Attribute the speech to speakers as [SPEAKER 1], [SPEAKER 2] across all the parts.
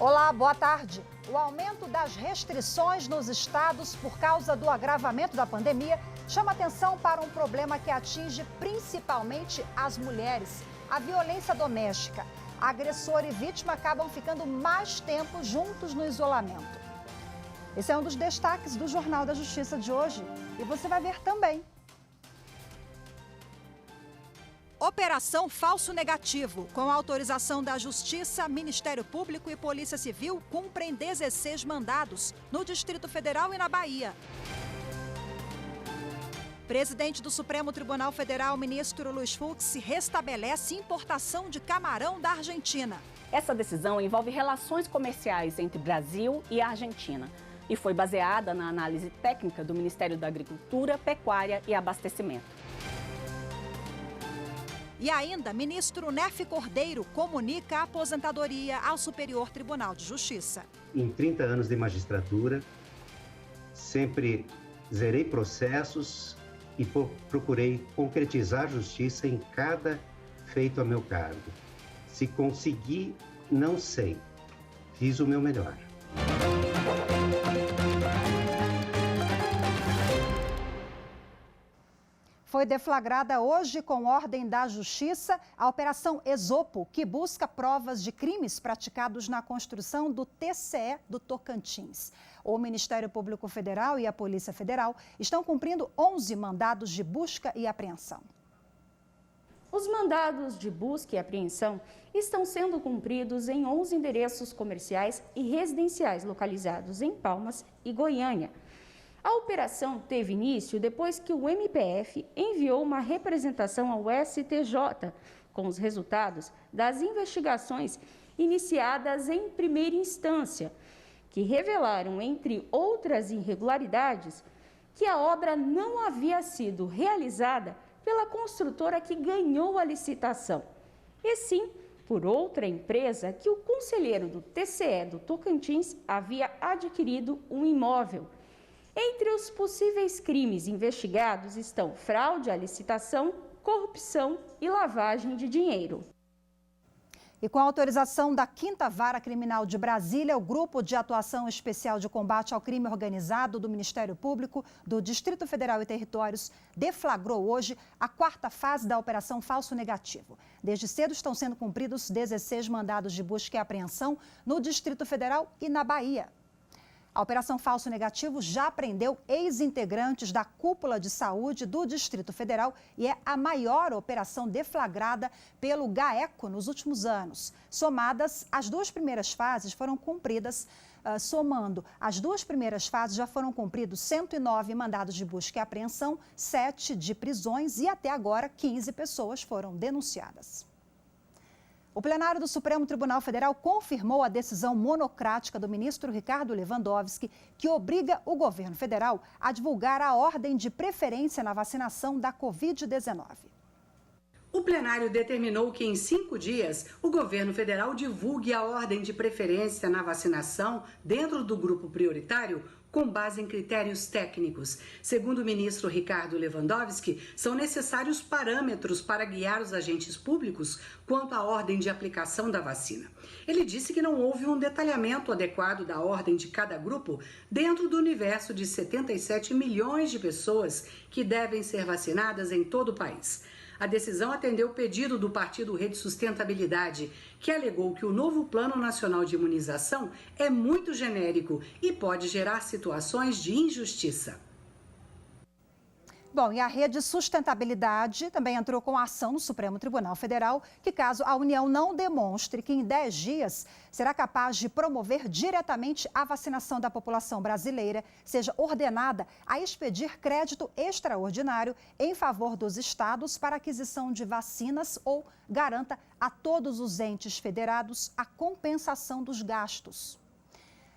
[SPEAKER 1] Olá, boa tarde. O aumento das restrições nos estados por causa do agravamento da pandemia chama atenção para um problema que atinge principalmente as mulheres: a violência doméstica. Agressor e vítima acabam ficando mais tempo juntos no isolamento. Esse é um dos destaques do Jornal da Justiça de hoje e você vai ver também. Operação Falso Negativo. Com autorização da Justiça, Ministério Público e Polícia Civil cumprem 16 mandados no Distrito Federal e na Bahia. Presidente do Supremo Tribunal Federal, ministro Luiz Fux, restabelece importação de camarão da Argentina.
[SPEAKER 2] Essa decisão envolve relações comerciais entre Brasil e Argentina e foi baseada na análise técnica do Ministério da Agricultura, Pecuária e Abastecimento.
[SPEAKER 1] E ainda, ministro Nefe Cordeiro comunica a aposentadoria ao Superior Tribunal de Justiça.
[SPEAKER 3] Em 30 anos de magistratura, sempre zerei processos e procurei concretizar justiça em cada feito a meu cargo. Se consegui, não sei. Fiz o meu melhor.
[SPEAKER 1] Foi deflagrada hoje, com ordem da Justiça, a Operação Esopo, que busca provas de crimes praticados na construção do TCE do Tocantins. O Ministério Público Federal e a Polícia Federal estão cumprindo 11 mandados de busca e apreensão.
[SPEAKER 4] Os mandados de busca e apreensão estão sendo cumpridos em 11 endereços comerciais e residenciais localizados em Palmas e Goiânia. A operação teve início depois que o MPF enviou uma representação ao STJ com os resultados das investigações iniciadas em primeira instância, que revelaram, entre outras irregularidades, que a obra não havia sido realizada pela construtora que ganhou a licitação, e sim por outra empresa que o conselheiro do TCE do Tocantins havia adquirido um imóvel. Entre os possíveis crimes investigados estão fraude à licitação, corrupção e lavagem de dinheiro.
[SPEAKER 1] E com a autorização da 5ª Vara Criminal de Brasília, o Grupo de Atuação Especial de Combate ao Crime Organizado do Ministério Público do Distrito Federal e Territórios deflagrou hoje a 4ª fase da Operação Falso Negativo. Desde cedo estão sendo cumpridos 16 mandados de busca e apreensão no Distrito Federal e na Bahia. A Operação Falso Negativo já prendeu ex-integrantes da cúpula de saúde do Distrito Federal e é a maior operação deflagrada pelo GAECO nos últimos anos. Somadas, as 2 primeiras fases foram cumpridas, somando as 2 primeiras fases já foram cumpridos 109 mandados de busca e apreensão, 7 de prisões e até agora 15 pessoas foram denunciadas. O plenário do Supremo Tribunal Federal confirmou a decisão monocrática do ministro Ricardo Lewandowski, que obriga o governo federal a divulgar a ordem de preferência na vacinação da Covid-19.
[SPEAKER 5] O plenário determinou que em 5 dias o governo federal divulgue a ordem de preferência na vacinação dentro do grupo prioritário com base em critérios técnicos. Segundo o ministro Ricardo Lewandowski, são necessários parâmetros para guiar os agentes públicos quanto à ordem de aplicação da vacina. Ele disse que não houve um detalhamento adequado da ordem de cada grupo dentro do universo de 77 milhões de pessoas que devem ser vacinadas em todo o país. A decisão atendeu o pedido do partido Rede Sustentabilidade, que alegou que o novo Plano Nacional de Imunização é muito genérico e pode gerar situações de injustiça.
[SPEAKER 1] Bom, e a Rede Sustentabilidade também entrou com ação no Supremo Tribunal Federal, que caso a União não demonstre que em 10 dias será capaz de promover diretamente a vacinação da população brasileira, seja ordenada a expedir crédito extraordinário em favor dos estados para aquisição de vacinas ou garanta a todos os entes federados a compensação dos gastos.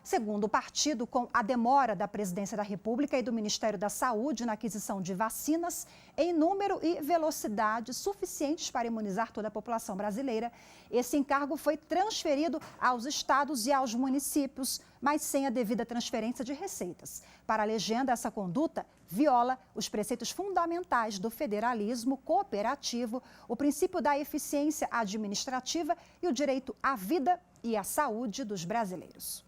[SPEAKER 1] Segundo o partido, com a demora da Presidência da República e do Ministério da Saúde na aquisição de vacinas em número e velocidade suficientes para imunizar toda a população brasileira, esse encargo foi transferido aos estados e aos municípios, mas sem a devida transferência de receitas. Para a legenda, essa conduta viola os preceitos fundamentais do federalismo cooperativo, o princípio da eficiência administrativa e o direito à vida e à saúde dos brasileiros.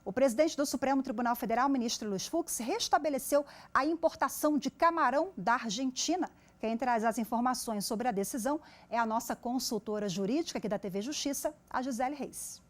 [SPEAKER 1] O presidente do Supremo Tribunal Federal, ministro Luiz Fux, restabeleceu a importação de camarão da Argentina. Quem traz as informações sobre a decisão é a nossa consultora jurídica aqui da TV Justiça, a Gisele Reis.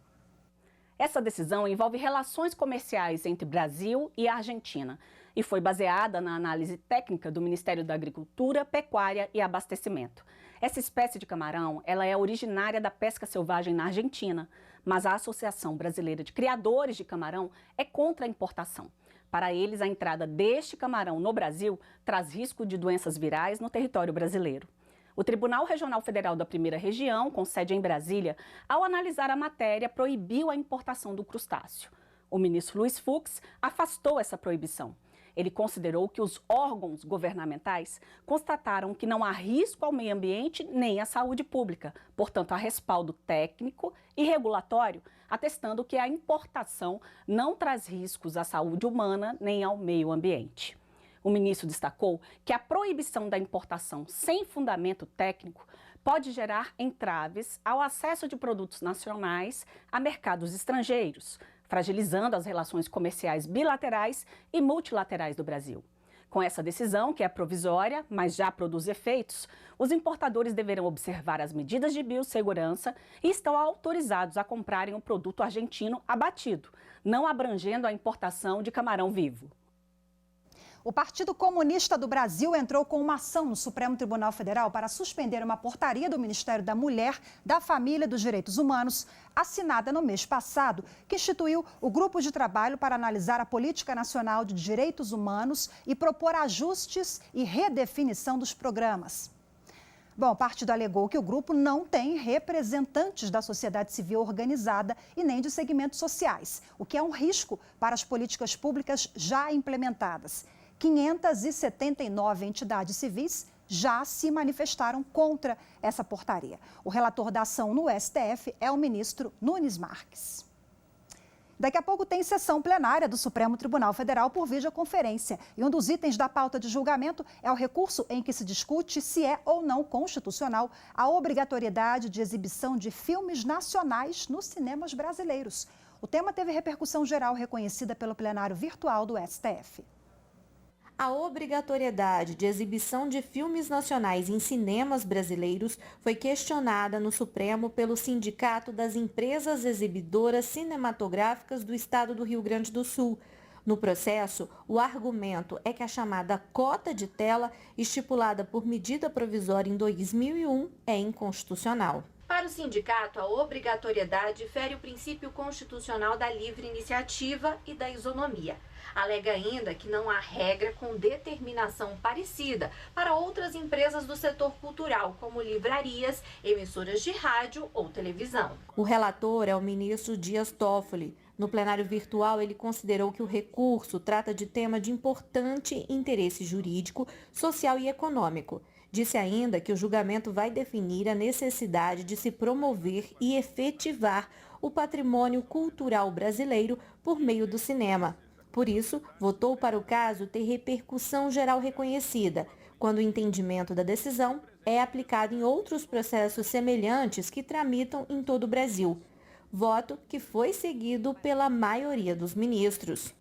[SPEAKER 2] Essa decisão envolve relações comerciais entre Brasil e Argentina e foi baseada na análise técnica do Ministério da Agricultura, Pecuária e Abastecimento. Essa espécie de camarão, ela é originária da pesca selvagem na Argentina, mas a Associação Brasileira de Criadores de Camarão é contra a importação. Para eles, a entrada deste camarão no Brasil traz risco de doenças virais no território brasileiro. O Tribunal Regional Federal da Primeira Região, com sede em Brasília, ao analisar a matéria, proibiu a importação do crustáceo. O ministro Luiz Fux afastou essa proibição. Ele considerou que os órgãos governamentais constataram que não há risco ao meio ambiente nem à saúde pública. Portanto, há respaldo técnico e regulatório, atestando que a importação não traz riscos à saúde humana nem ao meio ambiente. O ministro destacou que a proibição da importação sem fundamento técnico pode gerar entraves ao acesso de produtos nacionais a mercados estrangeiros, fragilizando as relações comerciais bilaterais e multilaterais do Brasil. Com essa decisão, que é provisória, mas já produz efeitos, os importadores deverão observar as medidas de biossegurança e estão autorizados a comprarem um produto argentino abatido, não abrangendo a importação de camarão vivo.
[SPEAKER 1] O Partido Comunista do Brasil entrou com uma ação no Supremo Tribunal Federal para suspender uma portaria do Ministério da Mulher, da Família e dos Direitos Humanos, assinada no mês passado, que instituiu o Grupo de Trabalho para analisar a Política Nacional de Direitos Humanos e propor ajustes e redefinição dos programas. Bom, o partido alegou que o grupo não tem representantes da sociedade civil organizada e nem de segmentos sociais, o que é um risco para as políticas públicas já implementadas. 579 entidades civis já se manifestaram contra essa portaria. O relator da ação no STF é o ministro Nunes Marques. Daqui a pouco tem sessão plenária do Supremo Tribunal Federal por videoconferência. E um dos itens da pauta de julgamento é o recurso em que se discute se é ou não constitucional a obrigatoriedade de exibição de filmes nacionais nos cinemas brasileiros. O tema teve repercussão geral reconhecida pelo plenário virtual do STF.
[SPEAKER 6] A obrigatoriedade de exibição de filmes nacionais em cinemas brasileiros foi questionada no Supremo pelo Sindicato das Empresas Exibidoras Cinematográficas do Estado do Rio Grande do Sul. No processo, o argumento é que a chamada cota de tela, estipulada por medida provisória em 2001, é inconstitucional.
[SPEAKER 7] Para o sindicato, a obrigatoriedade fere o princípio constitucional da livre iniciativa e da isonomia. Alega ainda que não há regra com determinação parecida para outras empresas do setor cultural, como livrarias, emissoras de rádio ou televisão.
[SPEAKER 6] O relator é o ministro Dias Toffoli. No plenário virtual, ele considerou que o recurso trata de tema de importante interesse jurídico, social e econômico. Disse ainda que o julgamento vai definir a necessidade de se promover e efetivar o patrimônio cultural brasileiro por meio do cinema. Por isso, votou para o caso ter repercussão geral reconhecida, quando o entendimento da decisão é aplicado em outros processos semelhantes que tramitam em todo o Brasil. Voto que foi seguido pela maioria dos ministros.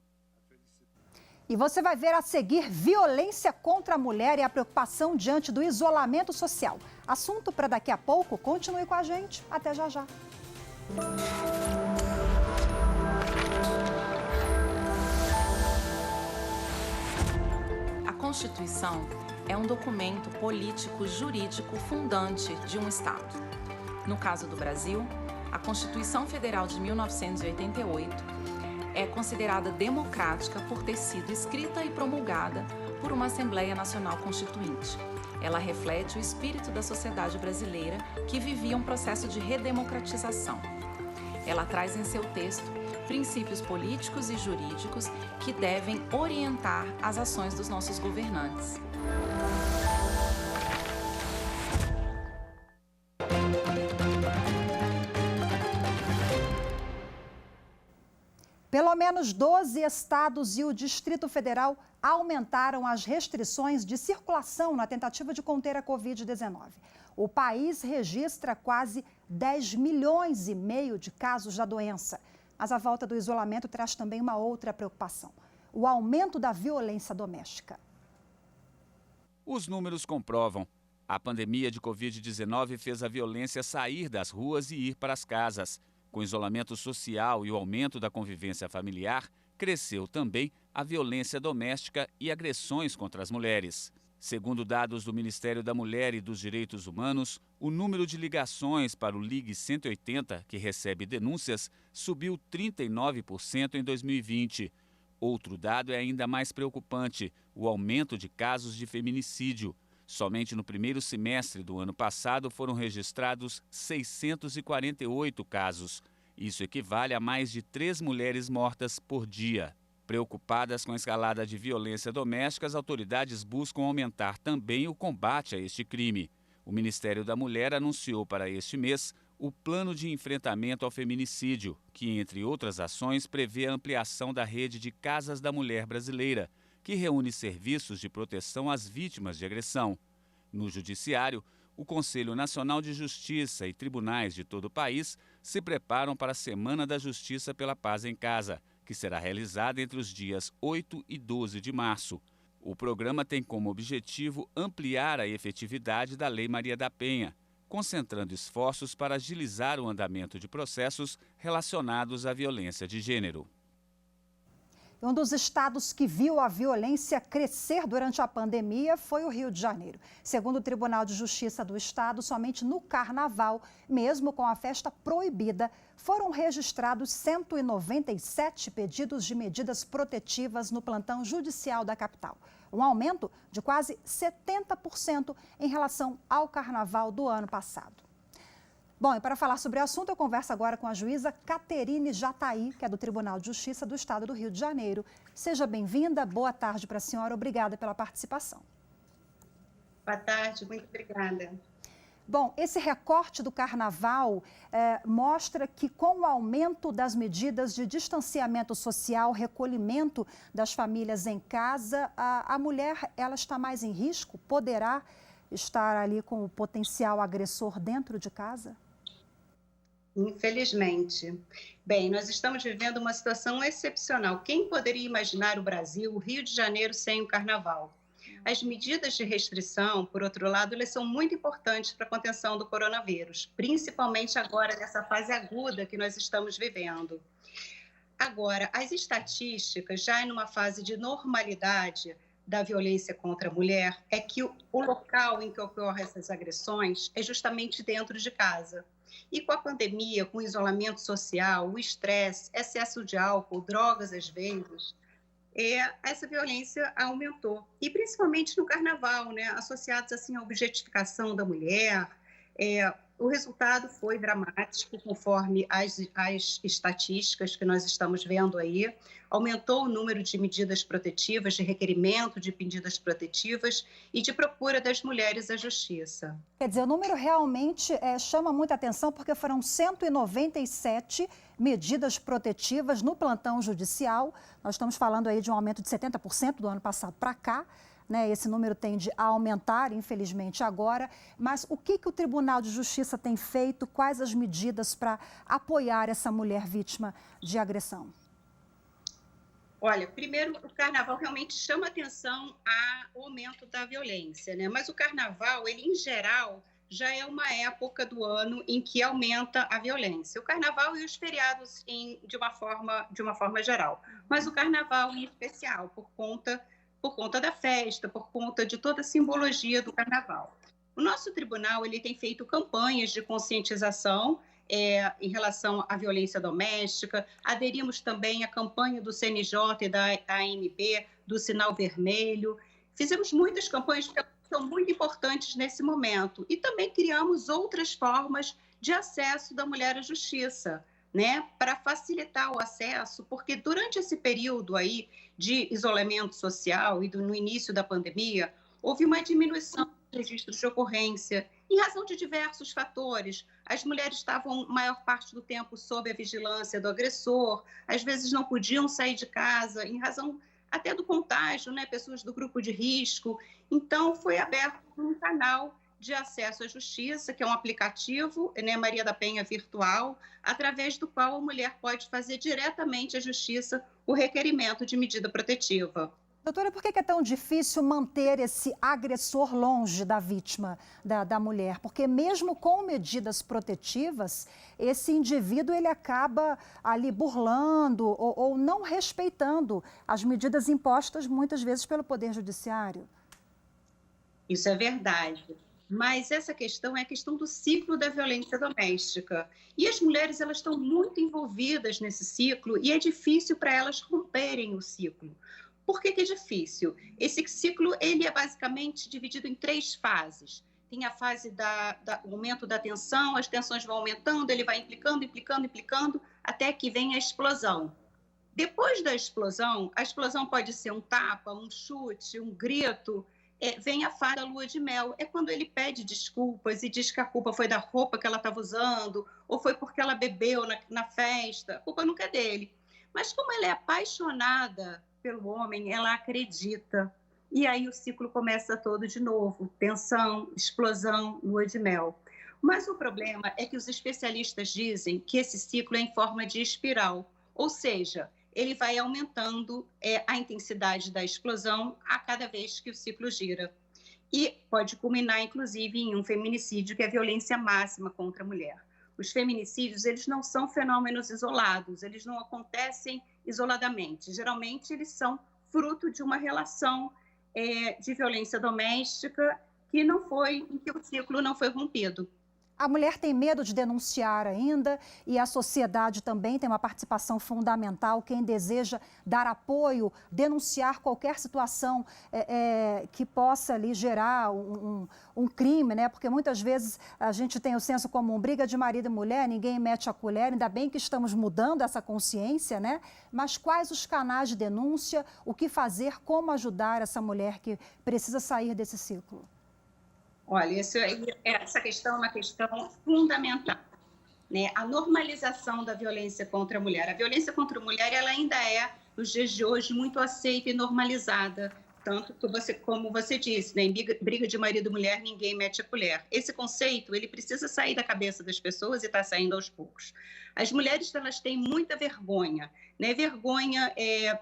[SPEAKER 1] E você vai ver a seguir violência contra a mulher e a preocupação diante do isolamento social. Assunto para daqui a pouco. Continue com a gente. Até já já.
[SPEAKER 8] A Constituição é um documento político-jurídico fundante de um Estado. No caso do Brasil, a Constituição Federal de 1988 é considerada democrática por ter sido escrita e promulgada por uma Assembleia Nacional Constituinte. Ela reflete o espírito da sociedade brasileira que vivia um processo de redemocratização. Ela traz em seu texto princípios políticos e jurídicos que devem orientar as ações dos nossos governantes.
[SPEAKER 1] Pelo menos 12 estados e o Distrito Federal aumentaram as restrições de circulação na tentativa de conter a Covid-19. O país registra quase 10 milhões e meio de casos da doença. Mas a volta do isolamento traz também uma outra preocupação: o aumento da violência doméstica.
[SPEAKER 9] Os números comprovam. A pandemia de Covid-19 fez a violência sair das ruas e ir para as casas. Com o isolamento social e o aumento da convivência familiar, cresceu também a violência doméstica e agressões contra as mulheres. Segundo dados do Ministério da Mulher e dos Direitos Humanos, o número de ligações para o Ligue 180, que recebe denúncias, subiu 39% em 2020. Outro dado é ainda mais preocupante: o aumento de casos de feminicídio. Somente no primeiro semestre do ano passado foram registrados 648 casos. Isso equivale a mais de 3 mulheres mortas por dia. Preocupadas com a escalada de violência doméstica, as autoridades buscam aumentar também o combate a este crime. O Ministério da Mulher anunciou para este mês o Plano de Enfrentamento ao Feminicídio, que, entre outras ações, prevê a ampliação da rede de Casas da Mulher Brasileira, que reúne serviços de proteção às vítimas de agressão. No Judiciário, o Conselho Nacional de Justiça e tribunais de todo o país se preparam para a Semana da Justiça pela Paz em Casa, que será realizada entre os dias 8 e 12 de março. O programa tem como objetivo ampliar a efetividade da Lei Maria da Penha, concentrando esforços para agilizar o andamento de processos relacionados à violência de gênero.
[SPEAKER 1] Um dos estados que viu a violência crescer durante a pandemia foi o Rio de Janeiro. Segundo o Tribunal de Justiça do Estado, somente no Carnaval, mesmo com a festa proibida, foram registrados 197 pedidos de medidas protetivas no plantão judicial da capital. Um aumento de quase 70% em relação ao Carnaval do ano passado. Bom, e para falar sobre o assunto, eu converso agora com a juíza Caterine Jataí, que é do Tribunal de Justiça do Estado do Rio de Janeiro. Seja bem-vinda, boa tarde para a senhora, obrigada pela participação.
[SPEAKER 10] Boa tarde, muito obrigada.
[SPEAKER 1] Bom, esse recorte do Carnaval mostra que com o aumento das medidas de distanciamento social, recolhimento das famílias em casa, a mulher ela está mais em risco? Poderá estar ali com o potencial agressor dentro de casa?
[SPEAKER 10] Infelizmente. Bem, nós estamos vivendo uma situação excepcional. Quem poderia imaginar o Brasil, o Rio de Janeiro, sem o Carnaval? As medidas de restrição, por outro lado, elas são muito importantes para a contenção do coronavírus, principalmente agora nessa fase aguda que nós estamos vivendo. Agora, as estatísticas, já em uma fase de normalidade da violência contra a mulher, é que o local em que ocorrem essas agressões é justamente dentro de casa. E com a pandemia, com o isolamento social, o estresse, excesso de álcool, drogas às vezes, essa violência aumentou. E principalmente no Carnaval, né, associados assim à objetificação da mulher. O resultado foi dramático, conforme as estatísticas que nós estamos vendo aí. Aumentou o número de medidas protetivas, de requerimento de medidas protetivas e de procura das mulheres à justiça.
[SPEAKER 1] Quer dizer, o número realmente chama muita atenção, porque foram 197 medidas protetivas no plantão judicial. Nós estamos falando aí de um aumento de 70% do ano passado para cá. Esse número tende a aumentar, infelizmente, agora. Mas o que o Tribunal de Justiça tem feito? Quais as medidas para apoiar essa mulher vítima de agressão?
[SPEAKER 10] Olha, primeiro, o Carnaval realmente chama atenção ao aumento da violência, né? Mas o Carnaval, ele, em geral, já é uma época do ano em que aumenta a violência. O Carnaval e os feriados de uma forma geral. Mas o Carnaval, em especial, por conta da festa, por conta de toda a simbologia do Carnaval. O nosso tribunal ele tem feito campanhas de conscientização em relação à violência doméstica. Aderimos também à campanha do CNJ e da ANB, do Sinal Vermelho. Fizemos muitas campanhas que são muito importantes nesse momento. E também criamos outras formas de acesso da mulher à justiça, né, para facilitar o acesso, porque durante esse período aí de isolamento social e no início da pandemia, houve uma diminuição dos registros de ocorrência, em razão de diversos fatores. As mulheres estavam, maior parte do tempo, sob a vigilância do agressor, às vezes não podiam sair de casa, em razão até do contágio, né, pessoas do grupo de risco. Então, foi aberto um canal de acesso à justiça, que é um aplicativo, né, Maria da Penha Virtual, através do qual a mulher pode fazer diretamente à justiça o requerimento de medida protetiva.
[SPEAKER 1] Doutora, por que é tão difícil manter esse agressor longe da vítima, da mulher? Porque mesmo com medidas protetivas, esse indivíduo ele acaba ali burlando ou não respeitando as medidas impostas muitas vezes pelo Poder Judiciário.
[SPEAKER 10] Isso é verdade. Mas essa questão é a questão do ciclo da violência doméstica. E as mulheres elas estão muito envolvidas nesse ciclo e é difícil para elas romperem o ciclo. Por que é difícil? Esse ciclo ele é basicamente dividido em 3 fases. Tem a fase do aumento da tensão, as tensões vão aumentando, ele vai implicando, até que vem a explosão. Depois da explosão, a explosão pode ser um tapa, um chute, um grito, vem a fase da lua de mel. É quando ele pede desculpas e diz que a culpa foi da roupa que ela estava usando, ou foi porque ela bebeu na festa, a culpa nunca é dele. Mas como ela é apaixonada pelo homem, ela acredita. E aí o ciclo começa todo de novo, tensão, explosão, lua de mel. Mas o problema é que os especialistas dizem que esse ciclo é em forma de espiral, ou seja, ele vai aumentando a intensidade da explosão a cada vez que o ciclo gira. E pode culminar, inclusive, em um feminicídio, que é a violência máxima contra a mulher. Os feminicídios, eles não são fenômenos isolados, eles não acontecem isoladamente. Geralmente, eles são fruto de uma relação de violência doméstica em que o ciclo não foi rompido.
[SPEAKER 1] A mulher tem medo de denunciar ainda e a sociedade também tem uma participação fundamental. Quem deseja dar apoio, denunciar qualquer situação que possa ali gerar um crime, né? Porque muitas vezes a gente tem o senso comum, briga de marido e mulher, ninguém mete a colher, ainda bem que estamos mudando essa consciência, né? Mas quais os canais de denúncia, o que fazer, como ajudar essa mulher que precisa sair desse ciclo?
[SPEAKER 10] Olha, essa questão é uma questão fundamental, né? A normalização da violência contra a mulher. A violência contra a mulher ela ainda é, nos dias de hoje, muito aceita e normalizada. Tanto que como você disse, né? Em briga de marido e mulher, ninguém mete a colher. Esse conceito ele precisa sair da cabeça das pessoas e está saindo aos poucos. As mulheres elas têm muita vergonha, né? Vergonha,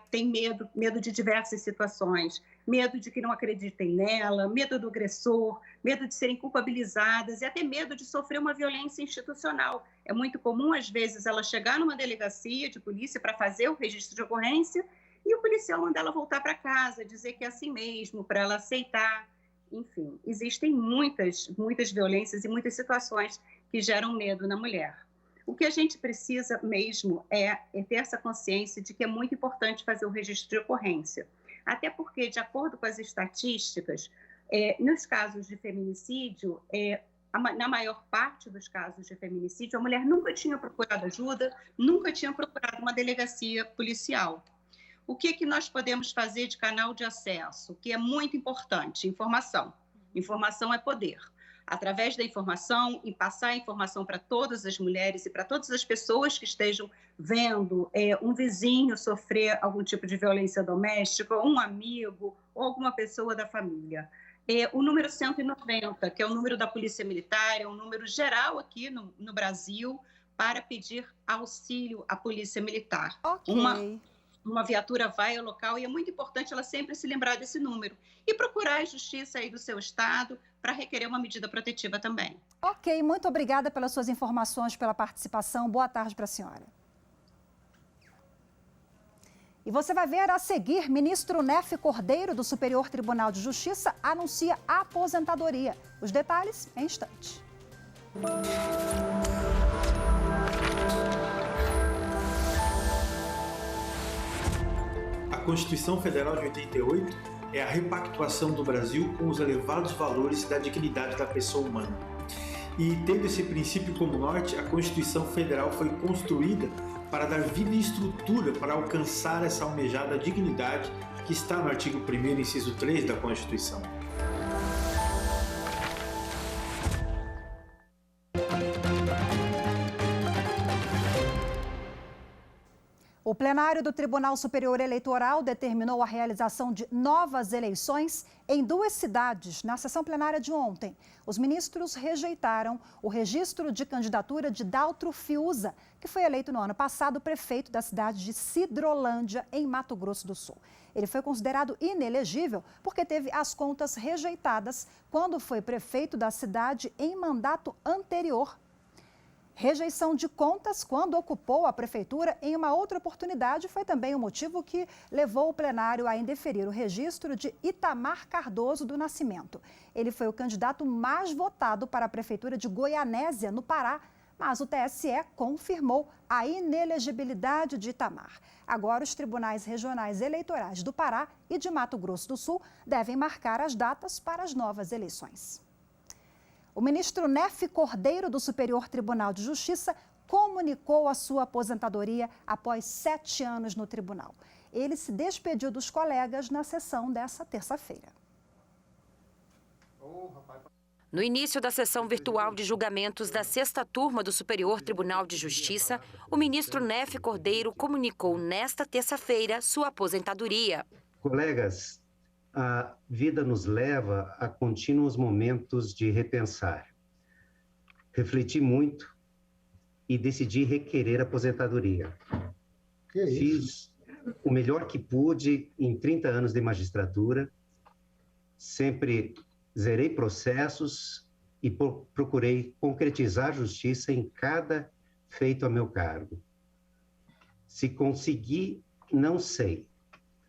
[SPEAKER 10] tem medo de diversas situações, medo de que não acreditem nela, medo do agressor, medo de serem culpabilizadas e até medo de sofrer uma violência institucional. É muito comum, às vezes, ela chegar numa delegacia de polícia para fazer o registro de ocorrência e o policial manda ela voltar para casa, dizer que é assim mesmo, para ela aceitar. Enfim, existem muitas violências e muitas situações que geram medo na mulher. O que a gente precisa mesmo é ter essa consciência de que é muito importante fazer o registro de ocorrência. Até porque, de acordo com as estatísticas, nos casos de feminicídio, na maior parte dos casos de feminicídio, a mulher nunca tinha procurado ajuda, nunca tinha procurado uma delegacia policial. O que nós podemos fazer de canal de acesso? Que é muito importante, informação. Informação é poder. Através da informação e passar a informação para todas as mulheres e para todas as pessoas que estejam vendo um vizinho sofrer algum tipo de violência doméstica, um amigo ou alguma pessoa da família. O número 190, que é o número da Polícia Militar, é um número geral aqui no Brasil para pedir auxílio à Polícia Militar.
[SPEAKER 1] Ok.
[SPEAKER 10] Uma viatura vai ao local e é muito importante ela sempre se lembrar desse número e procurar a justiça aí do seu estado para requerer uma medida protetiva também.
[SPEAKER 1] Ok, muito obrigada pelas suas informações, pela participação. Boa tarde para a senhora. E você vai ver a seguir, ministro Nefe Cordeiro, do Superior Tribunal de Justiça, anuncia aposentadoria. Os detalhes em instante.
[SPEAKER 11] A Constituição Federal de 88 é a repactuação do Brasil com os elevados valores da dignidade da pessoa humana. E tendo esse princípio como norte, a Constituição Federal foi construída para dar vida e estrutura para alcançar essa almejada dignidade que está no artigo 1º, inciso 3 da Constituição.
[SPEAKER 1] O plenário do Tribunal Superior Eleitoral determinou a realização de novas eleições em 2 cidades na sessão plenária de ontem. Os ministros rejeitaram o registro de candidatura de Daltro Fiuza, que foi eleito no ano passado prefeito da cidade de Sidrolândia, em Mato Grosso do Sul. Ele foi considerado inelegível porque teve as contas rejeitadas quando foi prefeito da cidade em mandato anterior. Rejeição de contas quando ocupou a prefeitura em uma outra oportunidade foi também o motivo que levou o plenário a indeferir o registro de Itamar Cardoso do Nascimento. Ele foi o candidato mais votado para a prefeitura de Goianésia, no Pará, mas o TSE confirmou a inelegibilidade de Itamar. Agora, os tribunais regionais eleitorais do Pará e de Mato Grosso do Sul devem marcar as datas para as novas eleições. O ministro Nefe Cordeiro, do Superior Tribunal de Justiça, comunicou a sua aposentadoria após 7 anos no tribunal. Ele se despediu dos colegas na sessão dessa terça-feira.
[SPEAKER 12] No início da sessão virtual de julgamentos da 6ª turma do Superior Tribunal de Justiça, o ministro Nefe Cordeiro comunicou nesta terça-feira sua aposentadoria.
[SPEAKER 3] Colegas, a vida nos leva a contínuos momentos de repensar. Refleti muito e decidi requerer aposentadoria. Fiz o melhor que pude em 30 anos de magistratura, sempre zerei processos e procurei concretizar justiça em cada feito a meu cargo. Se consegui, não sei.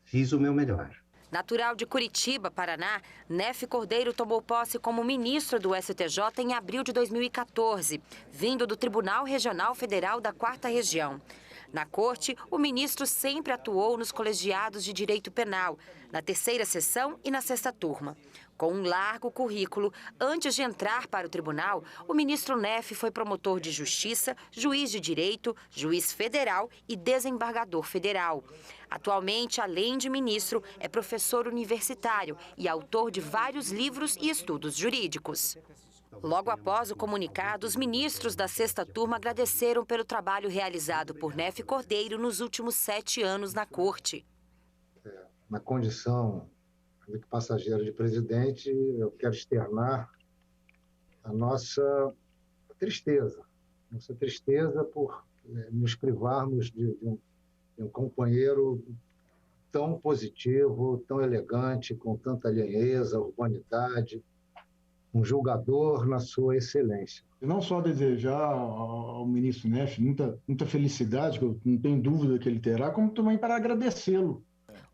[SPEAKER 3] Fiz o meu melhor.
[SPEAKER 12] Natural de Curitiba, Paraná, Nefe Cordeiro tomou posse como ministro do STJ em abril de 2014, vindo do Tribunal Regional Federal da 4ª Região. Na corte, o ministro sempre atuou nos colegiados de direito penal, na 3ª sessão e na 6ª turma. Com um largo currículo, antes de entrar para o tribunal, o ministro Nefe foi promotor de justiça, juiz de direito, juiz federal e desembargador federal. Atualmente, além de ministro, é professor universitário e autor de vários livros e estudos jurídicos. Logo após o comunicado, os ministros da 6ª turma agradeceram pelo trabalho realizado por Nefe Cordeiro nos últimos 7 anos na corte.
[SPEAKER 13] Na condição de passageiro de presidente, eu quero externar a nossa tristeza por nos privarmos de um companheiro tão positivo, tão elegante, com tanta lhanheza, urbanidade, um julgador na sua excelência.
[SPEAKER 14] Não só desejar ao ministro Nefe muita felicidade, que eu não tenho dúvida que ele terá, como também para agradecê-lo.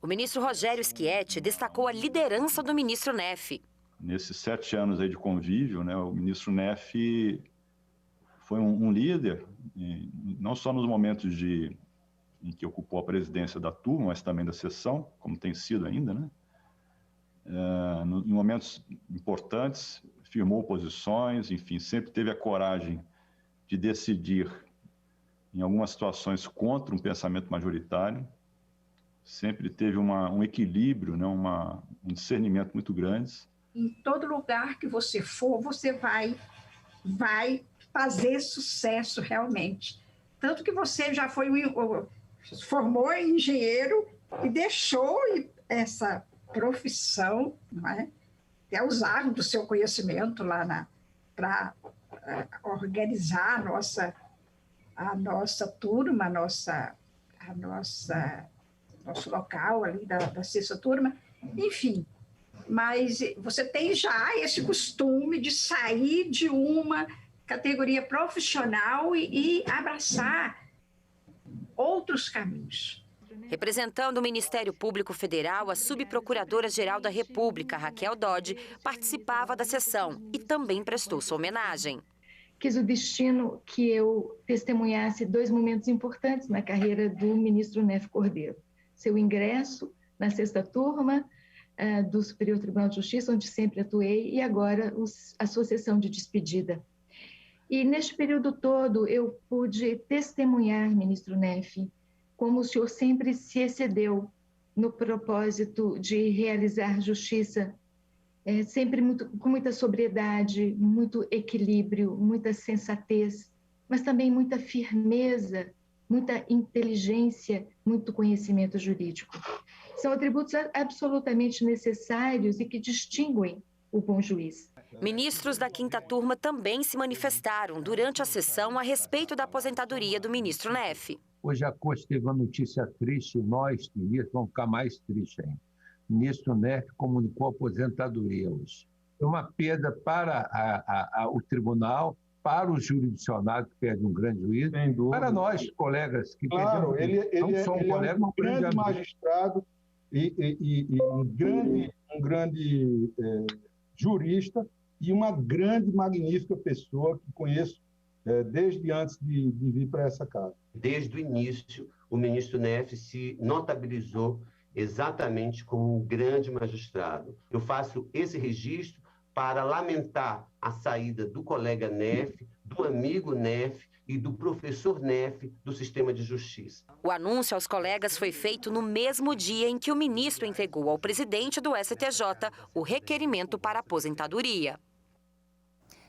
[SPEAKER 12] O ministro Rogério Schietti destacou a liderança do ministro Nefe.
[SPEAKER 15] Nesses 7 anos aí de convívio, né, o ministro Nefe foi um líder, não só nos momentos em que ocupou a presidência da turma, mas também da sessão, como tem sido ainda, né? Em momentos importantes, firmou posições, enfim, sempre teve a coragem de decidir em algumas situações contra um pensamento majoritário, sempre teve um equilíbrio, né, um discernimento muito grande.
[SPEAKER 16] Em todo lugar que você for, você vai fazer sucesso realmente. Tanto que você já formou em engenheiro e deixou essa profissão, não é? Até usar do seu conhecimento lá para organizar a nossa turma, nosso local ali da 6ª turma, enfim. Mas você tem já esse costume de sair de uma categoria profissional e abraçar outros caminhos.
[SPEAKER 12] Representando o Ministério Público Federal, a subprocuradora-geral da República, Raquel Dodge, participava da sessão e também prestou sua homenagem.
[SPEAKER 17] Quis o destino que eu testemunhasse 2 momentos importantes na carreira do ministro Nefe Cordeiro. Seu ingresso na 6ª turma do Superior Tribunal de Justiça, onde sempre atuei, e agora a sua sessão de despedida. E neste período todo eu pude testemunhar, ministro Neff, como o senhor sempre se excedeu no propósito de realizar justiça, sempre com muita sobriedade, muito equilíbrio, muita sensatez, mas também muita firmeza, muita inteligência, muito conhecimento jurídico. São atributos absolutamente necessários e que distinguem o bom juiz.
[SPEAKER 12] Ministros da quinta turma também se manifestaram durante a sessão a respeito da aposentadoria do ministro Neff.
[SPEAKER 18] Hoje a Corte teve uma notícia triste, nós, ministros, vamos ficar mais tristes ainda. O ministro Neff comunicou a aposentadoria hoje. É uma perda para o tribunal, para o jurisdicionário, que perde um grande juiz, para nós, colegas, que
[SPEAKER 14] claro,
[SPEAKER 18] perdemos
[SPEAKER 14] ele
[SPEAKER 18] só um colega,
[SPEAKER 14] um grande magistrado e um grande jurista e uma grande, magnífica pessoa que conheço desde antes de vir para essa casa.
[SPEAKER 19] Desde o início, o ministro Neff se notabilizou exatamente como um grande magistrado. Eu faço esse registro para lamentar a saída do colega Neff, do amigo Neff e do professor Neff do sistema de justiça.
[SPEAKER 12] O anúncio aos colegas foi feito no mesmo dia em que o ministro entregou ao presidente do STJ o requerimento para aposentadoria.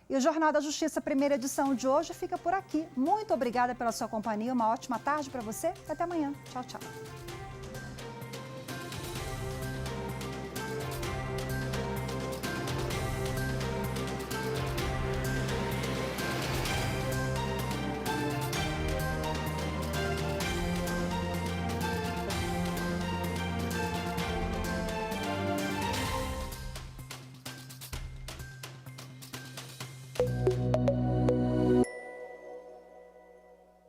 [SPEAKER 1] E o Jornal da Justiça, primeira edição de hoje, fica por aqui. Muito obrigada pela sua companhia, uma ótima tarde para você e até amanhã. Tchau, tchau.